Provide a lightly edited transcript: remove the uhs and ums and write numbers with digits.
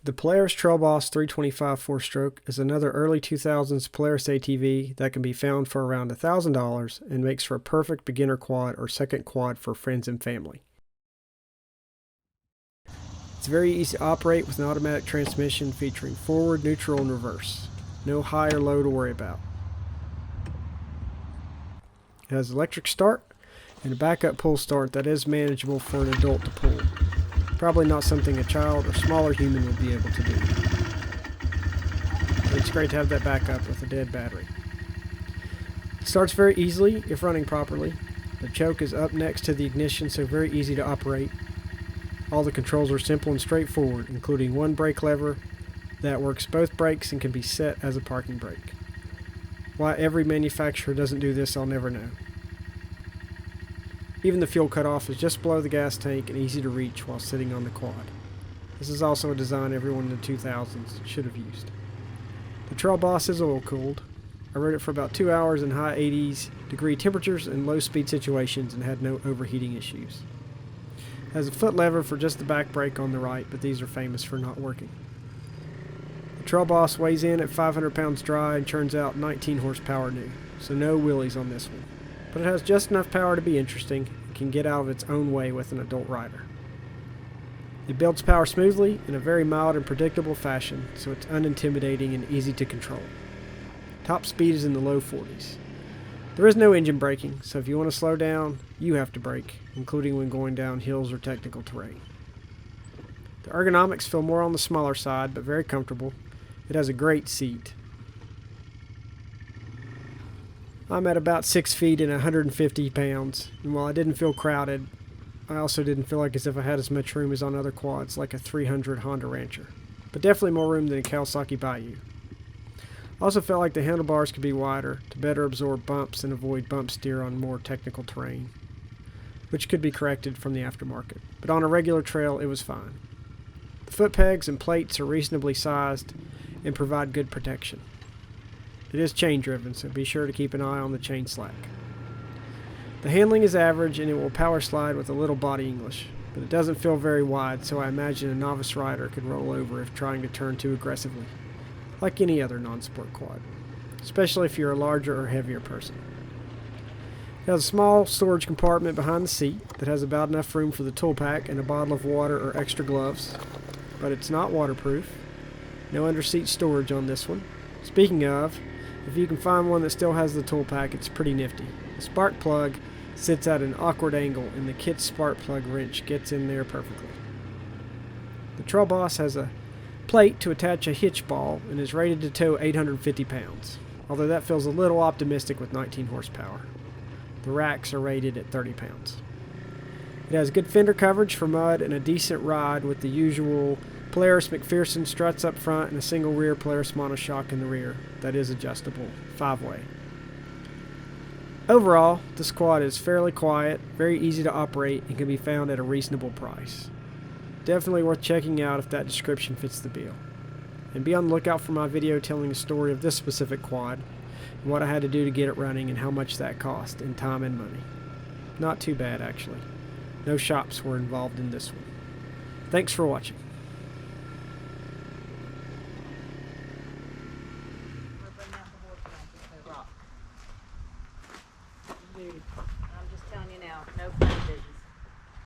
The Polaris Trail Boss 325 4-stroke is another early 2000s Polaris ATV that can be found for around $1,000 and makes for a perfect beginner quad or second quad for friends and family. It's very easy to operate with an automatic transmission featuring forward, neutral, and reverse. No high or low to worry about. It has electric start and a backup pull start that is manageable for an adult to pull. Probably not something a child or smaller human would be able to do. But it's great to have that backup with a dead battery. It starts very easily if running properly. The choke is up next to the ignition, so very easy to operate. All the controls are simple and straightforward, including one brake lever that works both brakes and can be set as a parking brake. Why every manufacturer doesn't do this, I'll never know. Even the fuel cutoff is just below the gas tank and easy to reach while sitting on the quad. This is also a design everyone in the 2000s should have used. The Trail Boss is oil cooled. I rode it for about 2 hours in high 80s degree temperatures and low speed situations and had no overheating issues. It has a foot lever for just the back brake on the right, but these are famous for not working. The Trail Boss weighs in at 500 pounds dry and churns out 19 horsepower new, so no wheelies on this one. But it has just enough power to be interesting and can get out of its own way with an adult rider. It builds power smoothly in a very mild and predictable fashion, so it's unintimidating and easy to control. Top speed is in the low 40s. There is no engine braking, so if you want to slow down, you have to brake, including when going down hills or technical terrain. The ergonomics feel more on the smaller side, but very comfortable. It has a great seat. I'm at about 6 feet and 150 pounds, and while I didn't feel crowded, I also didn't feel like as if I had as much room as on other quads like a 300 Honda Rancher, but definitely more room than a Kawasaki Bayou. I also felt like the handlebars could be wider to better absorb bumps and avoid bump steer on more technical terrain, which could be corrected from the aftermarket, but on a regular trail it was fine. The foot pegs and plates are reasonably sized and provide good protection. It is chain driven, so be sure to keep an eye on the chain slack. The handling is average and it will power slide with a little body English, but it doesn't feel very wide, so I imagine a novice rider could roll over if trying to turn too aggressively, like any other non-sport quad, especially if you're a larger or heavier person. It has a small storage compartment behind the seat that has about enough room for the tool pack and a bottle of water or extra gloves, but it's not waterproof. No under-seat storage on this one. Speaking of, if you can find one that still has the tool pack, it's pretty nifty. The spark plug sits at an awkward angle and the kit's spark plug wrench gets in there perfectly. The Trail Boss has a plate to attach a hitch ball and is rated to tow 850 pounds, although that feels a little optimistic with 19 horsepower. The racks are rated at 30 pounds. It has good fender coverage for mud and a decent ride with the usual Polaris McPherson struts up front and a single rear Polaris monoshock in the rear that is adjustable, 5-way. Overall, this quad is fairly quiet, very easy to operate, and can be found at a reasonable price. Definitely worth checking out if that description fits the bill. And be on the lookout for my video telling the story of this specific quad, and what I had to do to get it running and how much that cost in time and money. Not too bad, actually. No shops were involved in this one. Thanks for watching.